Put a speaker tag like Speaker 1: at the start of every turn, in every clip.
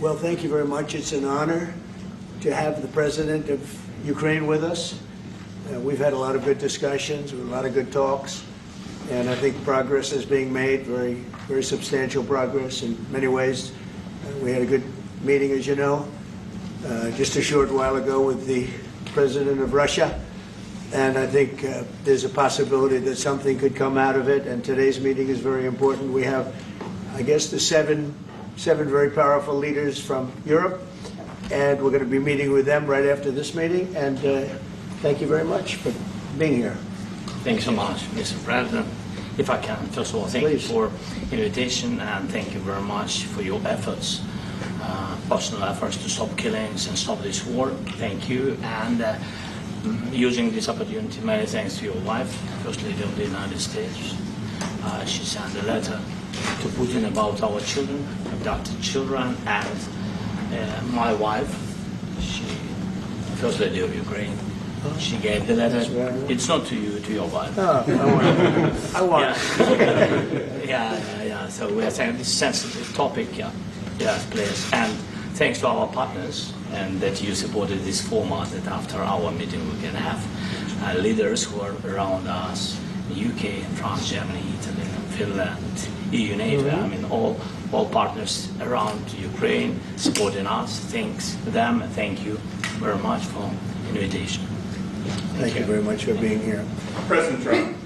Speaker 1: Well, thank you very much. It's an honor to have the President of Ukraine with us. We've had a lot of good discussions, a lot of good talks, and I think progress is being made, very substantial progress in many ways. We had a good meeting, as you know, just a short while ago with the President of Russia, and I think there's a possibility that something could come out of it, and today's meeting is very important. We have, I guess, the seven very powerful leaders from Europe, and we're going to be meeting with them right after this meeting, and thank you very much for being here.
Speaker 2: Thank you so much, Mr. President. If I can, first of all, thank you for invitation, and thank you very much for your efforts, personal efforts to stop killings and stop this war. Thank you, and using this opportunity, many thanks to your wife, First Lady of the United States. She sent a letter to Putin about our children, abducted children, and my wife, First Lady of Ukraine. She gave the letter. It's not to you, to your wife.
Speaker 1: Oh, I want it.
Speaker 2: Yeah. So we are saying this sensitive topic. Yes, please. And thanks to our partners, and that you supported this format. That after our meeting we can have leaders who are around us: UK, France, Germany, Italy, Finland, EU, NATO. I mean, all partners around Ukraine supporting us. Thanks to them, and thank you very much for invitation.
Speaker 1: Thank you very much for being here.
Speaker 3: President Trump.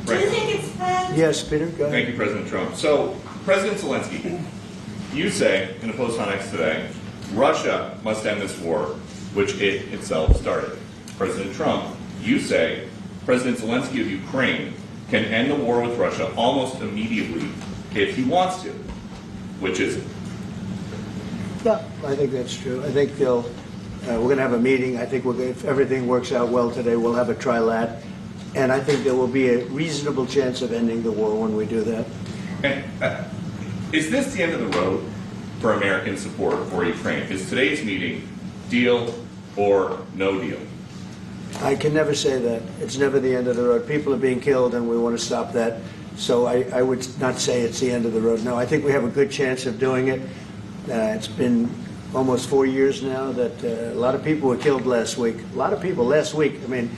Speaker 4: Do you think it's fair?
Speaker 1: Yes, Peter, go ahead.
Speaker 3: Thank you, President Trump. So, President Zelensky, you say in a post on X today, Russia must end this war, which it itself started. President Trump, you say President Zelensky of Ukraine can end the war with Russia almost immediately if he wants to. Which is it?
Speaker 1: Yeah, I think that's true. I think we're going to have a meeting. I think if everything works out well today, we'll have a trilat. And I think there will be a reasonable chance of ending the war when we do that.
Speaker 3: And is this the end of the road for American support for Ukraine? Is today's meeting deal or no deal?
Speaker 1: I can never say that. It's never the end of the road. People are being killed, and we want to stop that. So I would not say it's the end of the road. No, I think we have a good chance of doing it. It's been almost 4 years now that a lot of people were killed last week. A lot of people last week. I mean,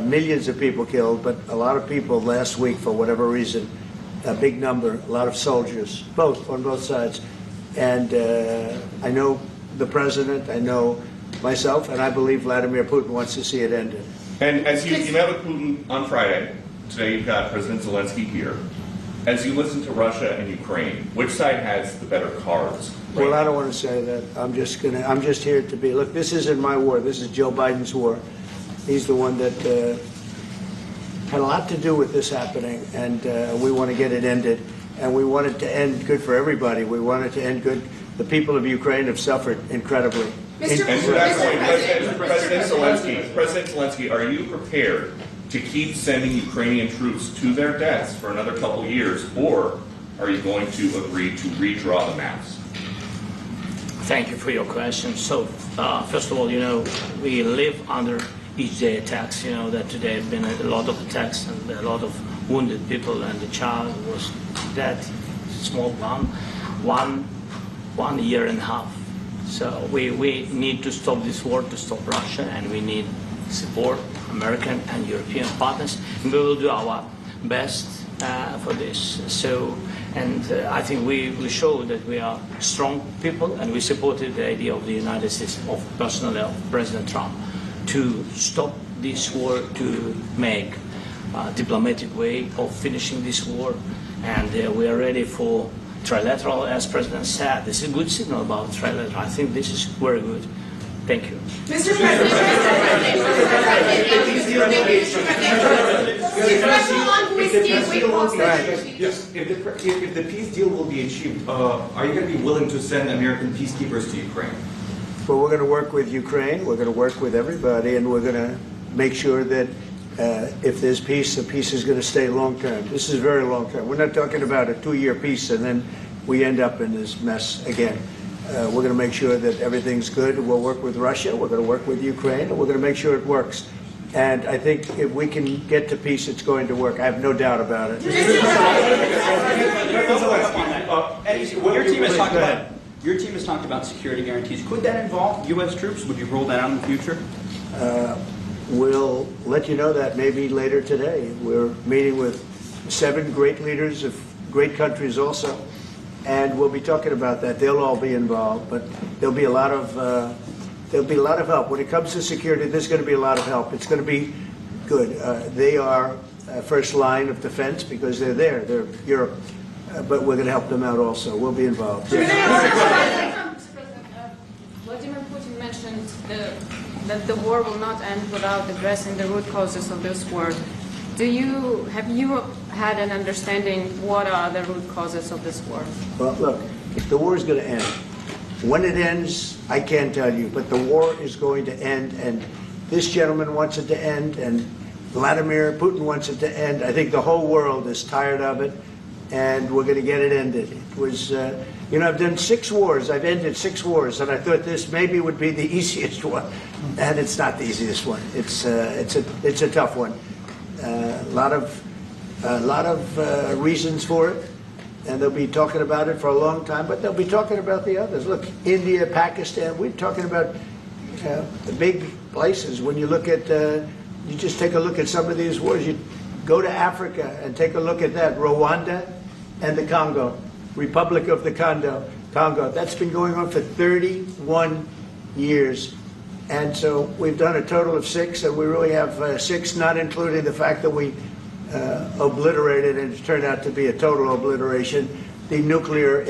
Speaker 1: millions of people killed, but a lot of people last week for whatever reason. A big number, a lot of soldiers, on both sides. And I know the president, I know myself, and I believe Vladimir Putin wants to see it ended.
Speaker 3: And as you met with Putin on Friday, today you've got President Zelensky here. As you listen to Russia and Ukraine, which side has the better cards? Right?
Speaker 1: Well, I don't want to say that. I'm just here to be. Look, this isn't my war. This is Joe Biden's war. He's the one that had a lot to do with this happening, and we want to get it ended. And we want it to end good for everybody. We want it to end good. The people of Ukraine have suffered incredibly.
Speaker 3: And to that point, President Zelensky, are you prepared to keep sending Ukrainian troops to their deaths for another couple years, or are you going to agree to redraw the maps?
Speaker 2: Thank you for your question. So, first of all, we live under each day attacks. You know that today have been a lot of attacks and a lot of wounded people, and the child was dead, small one year and a half. So we need to stop this war, to stop Russia, and we need support, American and European partners, and we will do our best for this. So, and I think we show that we are strong people, and we supported the idea of the United States, of personally of President Trump, to stop this war, to make a diplomatic way of finishing this war, and we are ready for trilateral, as President said. This is a good signal about trilateral. I think this is very good. Thank you.
Speaker 4: Mr. President,
Speaker 5: yes, if the peace deal will be achieved, are you going to be willing to send American peacekeepers to Ukraine?
Speaker 1: Well, we're going to work with Ukraine. We're going to work with everybody, and we're going to make sure that if there's peace, the peace is going to stay long-term. This is very long-term. We're not talking about a 2-year peace and then we end up in this mess again. We're going to make sure that everything's good. We'll work with Russia. We're going to work with Ukraine, and we're going to make sure it works. And I think if we can get to peace, it's going to work. I have no doubt about it.
Speaker 5: Your team has talked about
Speaker 6: Your team has talked about security guarantees. Could that involve U.S. troops? Would you roll that out in the future?
Speaker 1: We'll let you know that maybe later today. We're meeting with 7 great leaders of great countries also, and we'll be talking about that. They'll all be involved, but there'll be a lot of help when it comes to security. There's going to be a lot of help. It's going to be good. They are first line of defense because they're there. They're Europe, but we're going to help them out also. We'll be involved.
Speaker 7: Mr. President, Vladimir Putin mentioned that the war will not end without addressing the root causes of this war. Have you had an understanding what are the root causes of this war?
Speaker 1: Well, look, the war is going to end. When it ends, I can't tell you, but the war is going to end, and this gentleman wants it to end, and Vladimir Putin wants it to end. I think the whole world is tired of it, and we're going to get it ended. It was, I've done 6 wars. I've ended 6 wars, and I thought this maybe would be the easiest one, and it's not the easiest one. It's a tough one. A lot of reasons for it, and they'll be talking about it for a long time. But they'll be talking about the others. Look, India, Pakistan. We're talking about the big places. When you look at, you just take a look at some of these wars. You go to Africa and take a look at that. Rwanda and the Congo, Republic of the Congo. That's been going on for 31 years. And so we've done a total of 6, and we really have 6, not including the fact that we obliterated, and it turned out to be a total obliteration, the nuclear,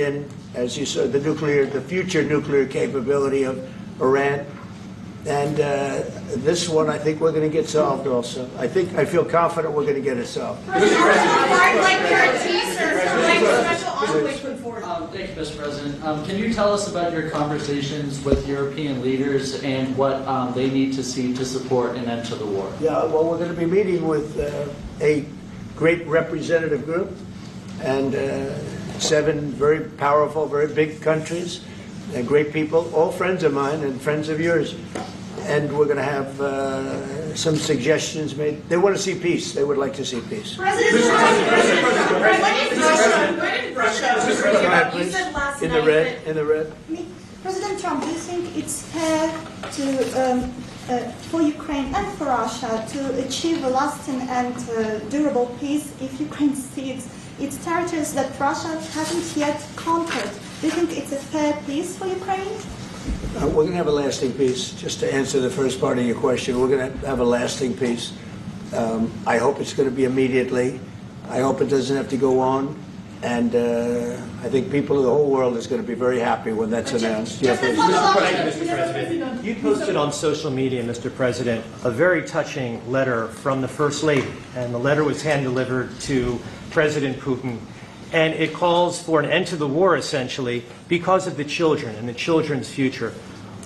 Speaker 1: as you said, the future nuclear capability of Iran. And this one, I think we're going to get solved also. I feel confident we're going to get it solved.
Speaker 8: Thank you, Mr. President. Can you tell us about your conversations with European leaders and what they need to see to support an end to the war?
Speaker 1: Yeah, well, we're going to be meeting with a great representative group and 7 very powerful, very big countries and great people, all friends of mine and friends of yours. And we're going to have some suggestions made. They want to see peace. They would like to see peace.
Speaker 4: President Trump, you said last
Speaker 1: In
Speaker 4: night
Speaker 1: the red, in the red.
Speaker 4: President Trump, do you think it's fair to for Ukraine and for Russia to achieve a lasting and durable peace if Ukraine cedes its territories that Russia hasn't yet conquered? Do you think it's a fair peace for Ukraine?
Speaker 1: We're going to have a lasting peace. Just to answer the first part of your question, we're going to have a lasting peace. I hope it's going to be immediately. I hope it doesn't have to go on. And I think people of the whole world is going to be very happy when that's announced.
Speaker 4: Just a follow-up.
Speaker 9: Mr. President, you posted on social media, Mr. President, a very touching letter from the First Lady, and the letter was hand-delivered to President Putin, and it calls for an end to the war, essentially, because of the children and the children's future.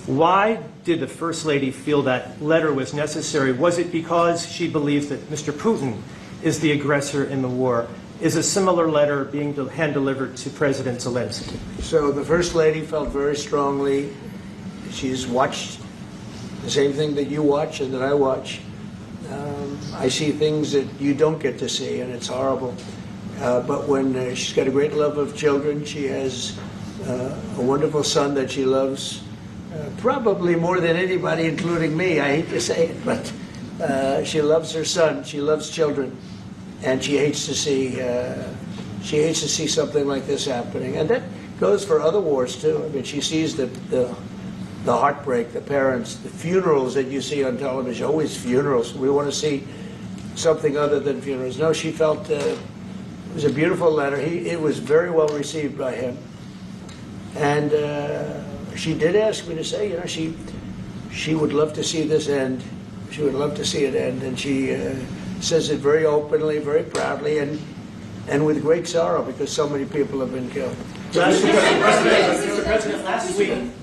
Speaker 9: Why did the First Lady feel that letter was necessary? Was it because she believes that Mr. Putin is the aggressor in the war? Is a similar letter being hand-delivered to President Zelensky?
Speaker 1: So the First Lady felt very strongly. She's watched the same thing that you watch and that I watch. I see things that you don't get to see, and it's horrible. But when she's got a great love of children, she has a wonderful son that she loves, probably more than anybody, including me. I hate to say it, but she loves her son. She loves children. And she hates to see something like this happening, and that goes for other wars too. I mean, she sees the heartbreak, the parents, the funerals that you see on television. Always funerals. We want to see something other than funerals. No, she felt it was a beautiful letter. It was very well received by him, and she did ask me to say, she would love to see this end. She would love to see it end, and she says it very openly, very proudly, and with great sorrow because so many people have been killed.
Speaker 9: Mr. President,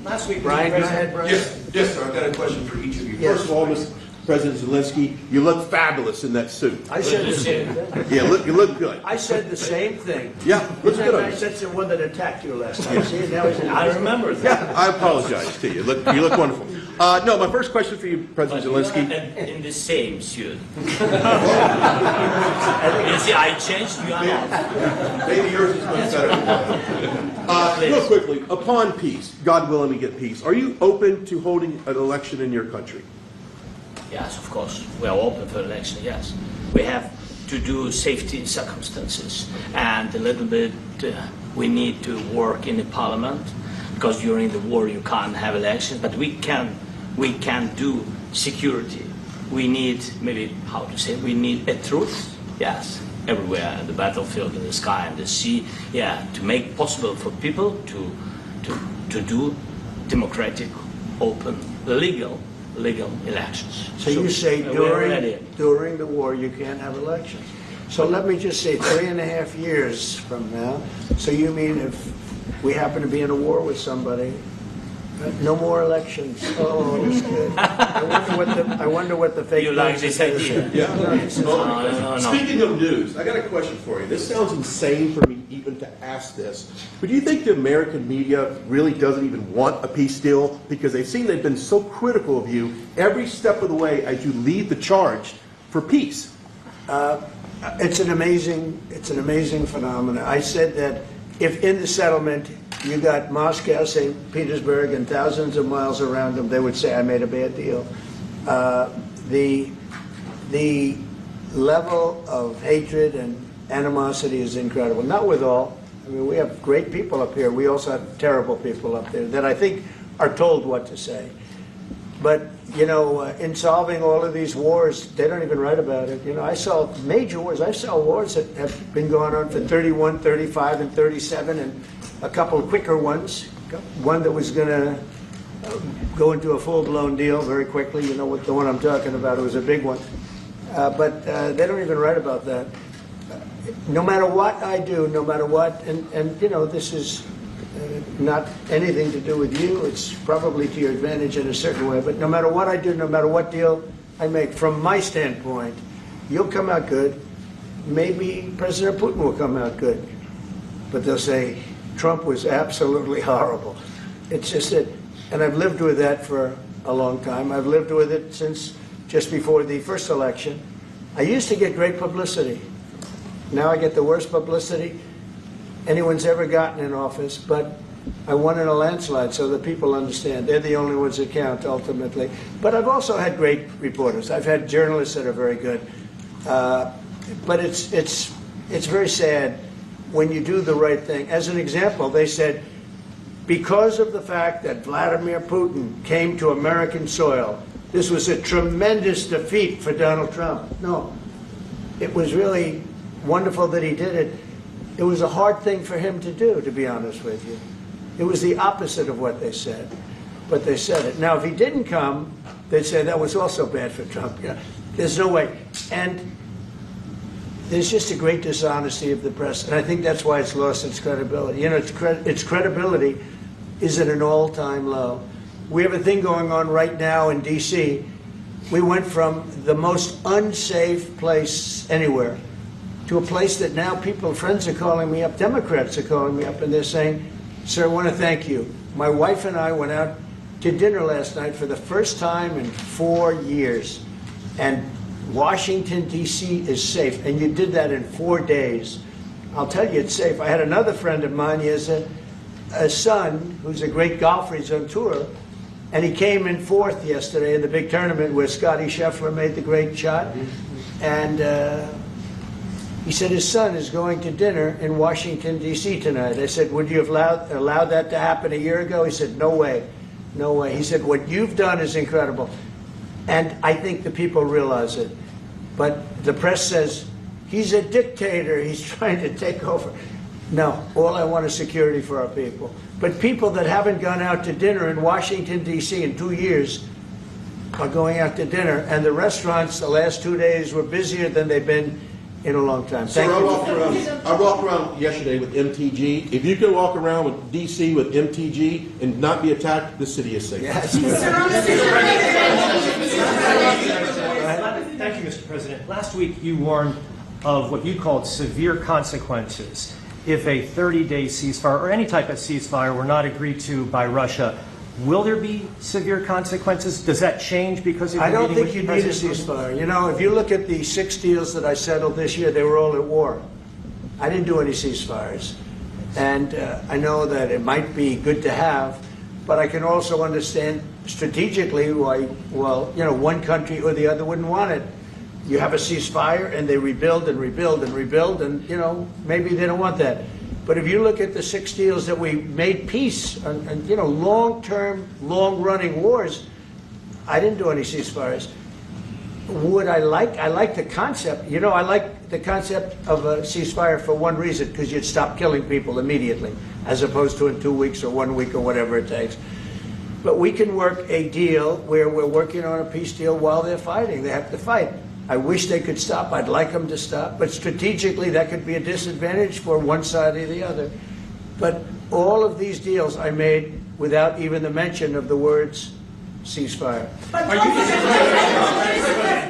Speaker 9: last week,
Speaker 1: Brian, go ahead, Brian.
Speaker 10: Yes, sir. I've got a question for each of you.
Speaker 1: Yes.
Speaker 10: First of all, Mr. President Zelensky, you look fabulous in that suit.
Speaker 1: I said the same thing.
Speaker 10: Yeah, you look good.
Speaker 1: I said the same thing.
Speaker 10: Yeah, looks good on
Speaker 1: I
Speaker 10: you.
Speaker 1: said the one that attacked you last time. See, now he's
Speaker 2: I remember that.
Speaker 10: Yeah, I apologize to you. You look wonderful. No, my first question for you, President Zelensky.
Speaker 2: In the same suit. You see, I changed you.
Speaker 10: Maybe yours is much better. real quickly, upon peace, God willing we get peace, are you open to holding an election in your country?
Speaker 2: Yes, of course. We are open for election, yes. We have to do safety circumstances. And a little bit, we need to work in the parliament, because during the war you can't have elections, but we can do security. We need, maybe, how to say, we need a truth, yes, everywhere, in the battlefield, in the sky, in the sea, yeah, to make possible for people to do democratic, open, legal elections.
Speaker 1: So you say
Speaker 2: we're ready.
Speaker 1: during the war you can't have elections. So let me just say 3.5 years from now, so you mean if we happen to be in a war with somebody, no more elections. Oh, that's good. I wonder what the fake
Speaker 2: You like
Speaker 1: news
Speaker 2: this
Speaker 1: is
Speaker 2: idea?
Speaker 1: gonna say.
Speaker 2: No.
Speaker 10: Speaking of news, I got a question for you. This sounds insane for me even to ask this, but do you think the American media really doesn't even want a peace deal because they've been so critical of you every step of the way as you lead the charge for peace?
Speaker 1: It's an amazing phenomenon. I said that if in the settlement you got Moscow, St. Petersburg, and thousands of miles around them, they would say I made a bad deal. The level of hatred and animosity is incredible. Not with all. I mean, we have great people up here. We also have terrible people up there that I think are told what to say. But, you know, in solving all of these wars, they don't even write about it. You know, I saw major wars. I saw wars that have been going on for 31, 35, and 37, and a couple of quicker ones. One that was going to go into a full-blown deal very quickly. You know what the one I'm talking about. It was a big one. But they don't even write about that. No matter what I do, no matter what, and you know, this is not anything to do with you. It's probably to your advantage in a certain way. But no matter what I do, no matter what deal I make, from my standpoint, you'll come out good. Maybe President Putin will come out good. But they'll say, Trump was absolutely horrible. It's just it. And I've lived with that for a long time. I've lived with it since just before the first election. I used to get great publicity. Now I get the worst publicity anyone's ever gotten in office, but I won in a landslide, so that people understand. They're the only ones that count, ultimately. But I've also had great reporters. I've had journalists that are very good. But it's very sad when you do the right thing. As an example, they said, because of the fact that Vladimir Putin came to American soil, this was a tremendous defeat for Donald Trump. No, it was really wonderful that he did it. It was a hard thing for him to do, to be honest with you. It was the opposite of what they said, but they said it. Now, if he didn't come, they'd say that was also bad for Trump. Yeah, there's no way. And there's just a great dishonesty of the press, and I think that's why it's lost its credibility. You know, its credibility is at an all-time low. We have a thing going on right now in D.C. We went from the most unsafe place anywhere to a place that now friends are calling me up, Democrats are calling me up, and they're saying, sir, I want to thank you. My wife and I went out to dinner last night for the first time in 4 years, and Washington, D.C. is safe, and you did that in 4 days. I'll tell you, it's safe. I had another friend of mine, he has a son who's a great golfer, he's on tour, and he came in fourth yesterday in the big tournament where Scotty Scheffler made the great shot, and he said his son is going to dinner in Washington, D.C. tonight. I said, would you have allowed that to happen a year ago? He said, no way, no way. He said, what you've done is incredible. And I think the people realize it. But the press says, he's a dictator, he's trying to take over. No, all I want is security for our people. But people that haven't gone out to dinner in Washington, D.C. in 2 years are going out to dinner. And the restaurants the last 2 days were busier than they've been in a long time.
Speaker 10: Sir, I walked around yesterday with MTG. If you could walk around with D.C. with MTG and not be attacked, the city is safe.
Speaker 1: Yes.
Speaker 9: Thank you, Mr. President. Last week you warned of what you called severe consequences if a 30-day ceasefire or any type of ceasefire were not agreed to by Russia. Will there be severe consequences? Does that change because of your
Speaker 1: I don't
Speaker 9: meeting
Speaker 1: think you
Speaker 9: with
Speaker 1: need a
Speaker 9: President
Speaker 1: ceasefire. You know, if you look at the 6 deals that I settled this year, they were all at war. I didn't do any ceasefires. And I know that it might be good to have, but I can also understand strategically why, well, one country or the other wouldn't want it. You have a ceasefire and they rebuild and rebuild and rebuild, and maybe they don't want that. But if you look at the 6 deals that we made peace and long-term, long-running wars, I didn't do any ceasefires. I like the concept. I like the concept of a ceasefire for one reason, because you'd stop killing people immediately, as opposed to in 2 weeks or 1 week or whatever it takes. But we can work a deal where we're working on a peace deal while they're fighting. They have to fight. I wish they could stop. I'd like them to stop. But strategically, that could be a disadvantage for one side or the other. But all of these deals I made without even the mention of the words ceasefire.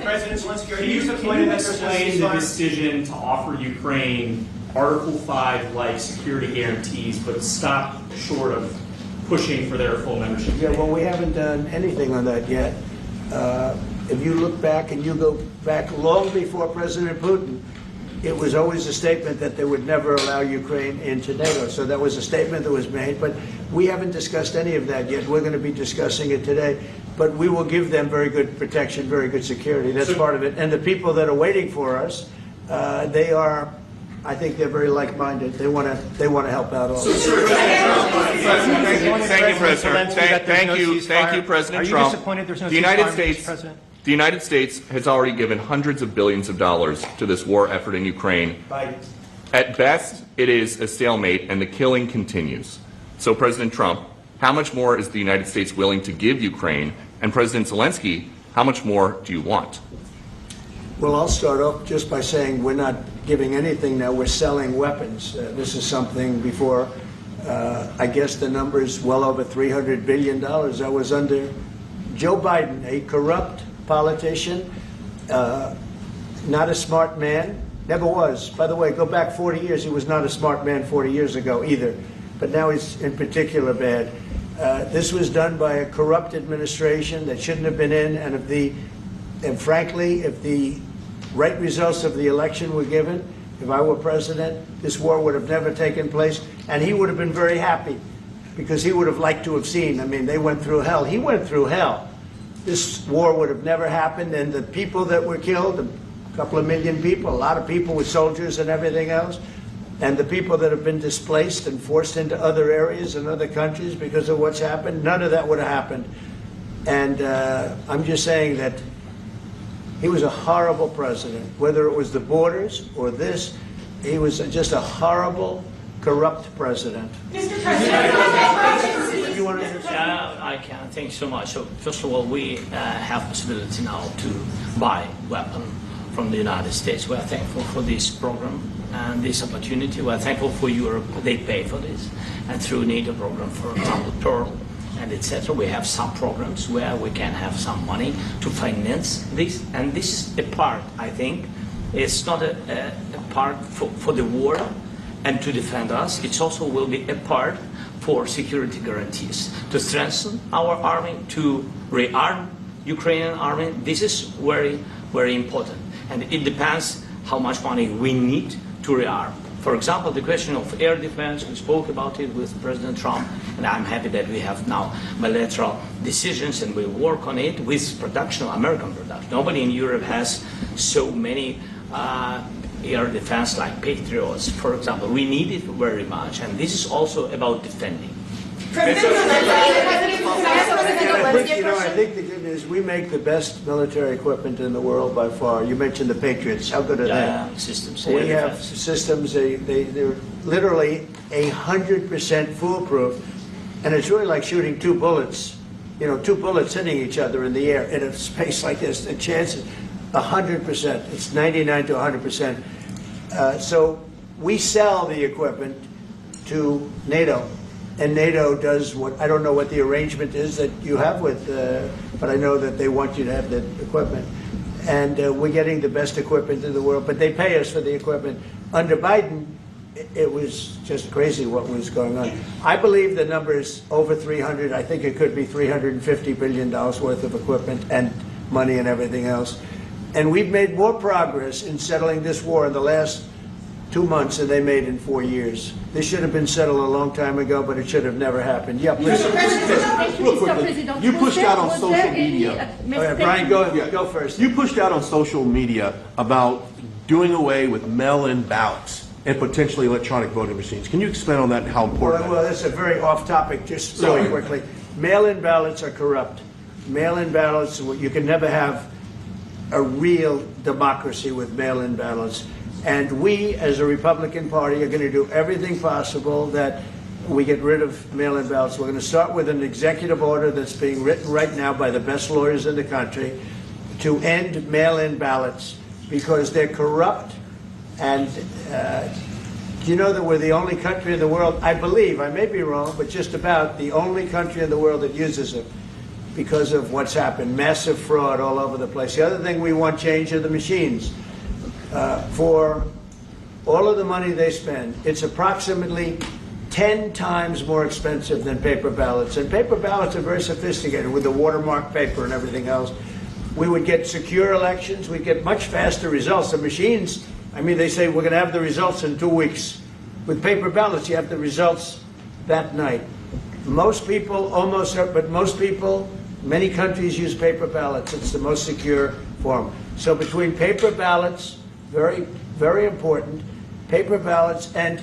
Speaker 11: President Zelensky, can you explain the decision to offer Ukraine Article 5 like security guarantees, but stop short of pushing for their full membership?
Speaker 1: Yeah, well, we haven't done anything on that yet. If you look back and you go back long before President Putin, it was always a statement that they would never allow Ukraine into NATO. So that was a statement that was made, but we haven't discussed any of that yet. We're going to be discussing it today, but we will give them very good protection, very good security. That's part of it. And the people that are waiting for us, I think they're very like-minded. They want to help out also.
Speaker 3: Thank you, President. Thank you, President Trump.
Speaker 9: Are you disappointed there's no ceasefire, Mr. President?
Speaker 3: The United States has already given hundreds of billions of dollars to this war effort in Ukraine. At best, it is a stalemate, and the killing continues. So, President Trump, how much more is the United States willing to give Ukraine? And President Zelensky, how much more do you want?
Speaker 1: Well, I'll start off just by saying we're not giving anything now. We're selling weapons. This is something before, I guess the number is well over $300 billion. That was under Joe Biden, a corrupt politician, not a smart man, never was. By the way, go back 40 years, he was not a smart man 40 years ago either, but now he's in particular bad. This was done by a corrupt administration that shouldn't have been in, and frankly, if the right results of the election were given, if I were president, this war would have never taken place, and he would have been very happy, because he would have liked to have seen. I mean, they went through hell. He went through hell. This war would have never happened, and the people that were killed, a couple of million people, a lot of people with soldiers and everything else, and the people that have been displaced and forced into other areas and other countries because of what's happened, none of that would have happened. And I'm just saying that he was a horrible president, whether it was the borders or this. He was just a horrible, corrupt president.
Speaker 7: Mr. President,
Speaker 1: You want to
Speaker 2: I can. Thank you so much. So first of all, we have possibility now to buy weapon from the United States. We are thankful for this program and this opportunity. We are thankful for Europe. They pay for this. And through NATO program, for example, Pearl and etc., we have some programs where we can have some money to finance this. And this is a part, I think, it's not a part for the war and to defend us. It also will be a part for security guarantees, to strengthen our army, to rearm Ukrainian army. This is very, very important. And it depends how much money we need to rearm. For example, the question of air defense, we spoke about it with President Trump, and I'm happy that we have now bilateral decisions and we work on it with production, American production. Nobody in Europe has so many air defense like Patriots, for example. We need it very much, and this is also about defending.
Speaker 1: I think the good news, we make the best military equipment in the world by far. You mentioned the Patriots. How good are they?
Speaker 2: Systems.
Speaker 1: We have systems, they're literally 100% foolproof, and it's really like shooting two bullets, two bullets hitting each other in the air in a space like this. The chance is 100%. It's 99 to 100%. So we sell the equipment to NATO. And NATO does what, I don't know what the arrangement is that you have with, but I know that they want you to have the equipment. And we're getting the best equipment in the world, but they pay us for the equipment. Under Biden, it was just crazy what was going on. I believe the number is over 300. I think it could be $350 billion worth of equipment and money and everything else. And we've made more progress in settling this war in the last 2 months and they made in 4 years. This should have been settled a long time ago, but it should have never happened. Yeah, please.
Speaker 10: Real quickly, you pushed out on social media.
Speaker 1: Oh, yeah, Brian, go first.
Speaker 10: You pushed out on social media about doing away with mail-in ballots and potentially electronic voting machines. Can you expand on that and how important
Speaker 1: Well,
Speaker 10: that
Speaker 1: that's a very off-topic, just really quickly. Mail-in ballots are corrupt. Mail-in ballots, you can never have a real democracy with mail-in ballots. And we, as a Republican Party, are going to do everything possible that we get rid of mail-in ballots. We're going to start with an executive order that's being written right now by the best lawyers in the country to end mail-in ballots because they're corrupt. And you know that we're the only country in the world, I believe, I may be wrong, but just about the only country in the world that uses it because of what's happened. Massive fraud all over the place. The other thing we want change are the machines. For all of the money they spend, it's approximately 10 times more expensive than paper ballots. And paper ballots are very sophisticated with the watermark paper and everything else. We would get secure elections. We'd get much faster results. The machines, I mean, they say we're going to have the results in 2 weeks. With paper ballots, you have the results that night. Most people, but most people, many countries use paper ballots. It's the most secure form. So between paper ballots, very, very important, paper ballots, and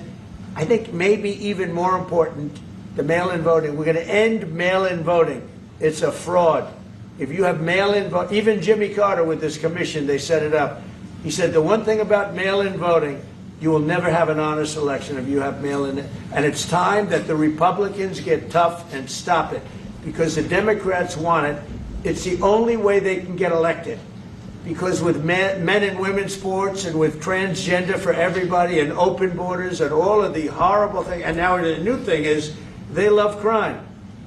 Speaker 1: I think maybe even more important, the mail-in voting. We're going to end mail-in voting. It's a fraud. If you have mail-in vote, even Jimmy Carter with this commission, they set it up. He said the one thing about mail-in voting, you will never have an honest election if you have mail-in. And it's time that the Republicans get tough and stop it because the Democrats want it. It's the only way they can get elected. Because with men and women's sports and with transgender for everybody and open borders and all of the horrible things, and now the new thing is they love crime.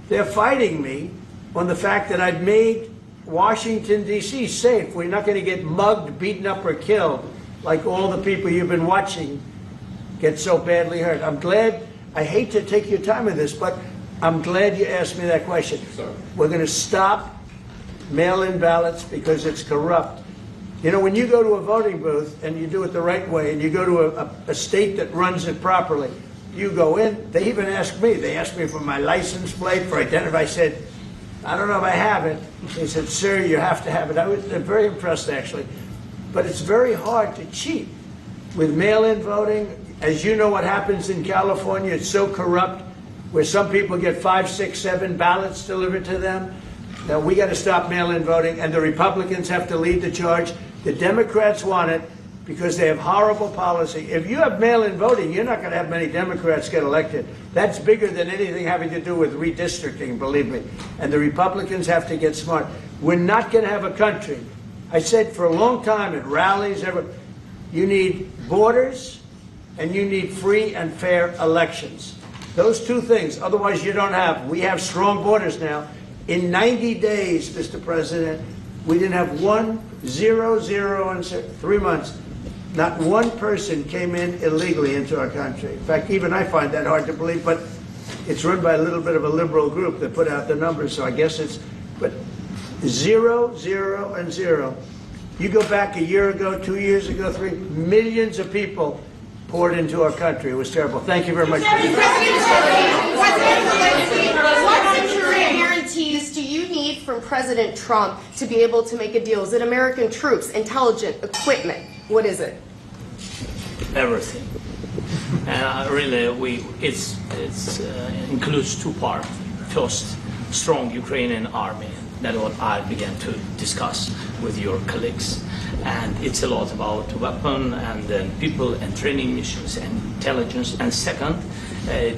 Speaker 1: They're fighting me on the fact that I've made Washington, D.C. safe. We're not going to get mugged, beaten up, or killed like all the people you've been watching get so badly hurt. I'm glad, I hate to take your time with this, but I'm glad you asked me that question. We're going to stop mail-in ballots because it's corrupt. You know, when you go to a voting booth and you do it the right way and you go to a state that runs it properly, you go in, they even ask me. They asked me for my license plate, for identity. I said, I don't know if I have it. They said, sir, you have to have it. I was very impressed, actually. But it's very hard to cheat with mail-in voting. As you know what happens in California, it's so corrupt, where some people get 5, 6, 7 ballots delivered to them. Now, we got to stop mail-in voting, and the Republicans have to lead the charge. The Democrats want it because they have horrible policy. If you have mail-in voting, you're not going to have many Democrats get elected. That's bigger than anything having to do with redistricting, believe me. And the Republicans have to get smart. We're not going to have a country. I said for a long time at rallies, you need borders and you need free and fair elections. Those two things. Otherwise, you don't have. We have strong borders now. In 90 days, Mr. President, we didn't have 0 in 3 months. Not one person came in illegally into our country. In fact, even I find that hard to believe, but it's run by a little bit of a liberal group that put out the numbers, so I guess it's, but 0, 0, and 0. You go back a year ago, 2 years ago, 3 millions of people poured into our country. It was terrible. Thank you very much.
Speaker 12: What security guarantees do you need from President Trump to be able to make a deal? Is it American troops, intelligence, equipment? What is it?
Speaker 2: Everything. And really, it includes 2 parts. First, strong Ukrainian army. That's what I began to discuss with your colleagues. And it's a lot about weapon and then people and training missions and intelligence. And second,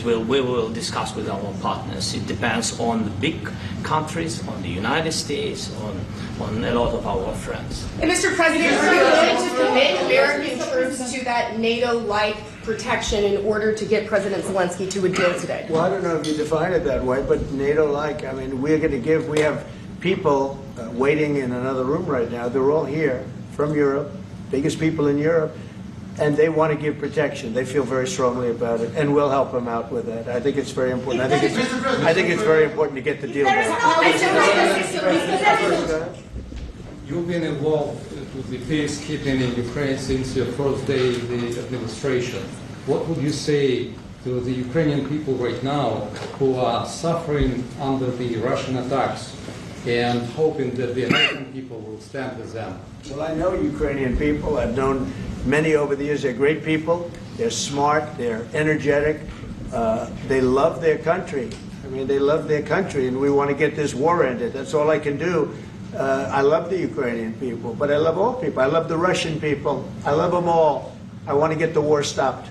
Speaker 2: we will discuss with our partners. It depends on the big countries, on the United States, on a lot of our friends.
Speaker 12: And Mr. President, are you willing to commit American troops to that NATO-like protection in order to get President Zelensky to a deal today?
Speaker 1: Well, I don't know if you define it that way, but NATO-like, I mean, we have people waiting in another room right now. They're all here from Europe, biggest people in Europe, and they want to give protection. They feel very strongly about it, and we'll help them out with that. I think it's very important. I think it's very important to get the deal done.
Speaker 13: You've been involved to the peacekeeping in Ukraine since your first day in the administration. What would you say to the Ukrainian people right now who are suffering under the Russian attacks and hoping that the American people will stand with them?
Speaker 1: Well, I know Ukrainian people. I've known many over the years. They're great people. They're smart. They're energetic. They love their country. I mean, they love their country, and we want to get this war ended. That's all I can do. I love the Ukrainian people, but I love all people. I love the Russian people. I love them all. I want to get the war stopped.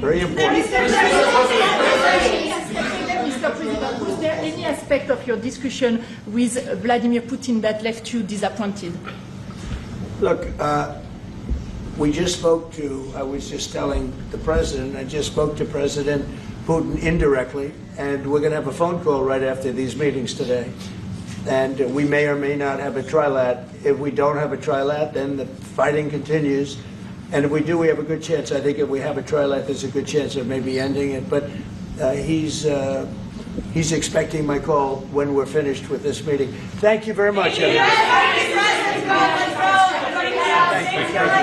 Speaker 1: Very important.
Speaker 14: Mr. President, was there any aspect of your discussion with Vladimir Putin that left you disappointed?
Speaker 1: Look, we just spoke to, I was just telling the president, I just spoke to President Putin indirectly, and we're going to have a phone call right after these meetings today. And we may or may not have a trilat. If we don't have a trilat, then the fighting continues. And if we do, we have a good chance. I think if we have a trilat, there's a good chance of maybe ending it. But he's expecting my call when we're finished with this meeting. Thank you very much, everybody.
Speaker 15: Thank you.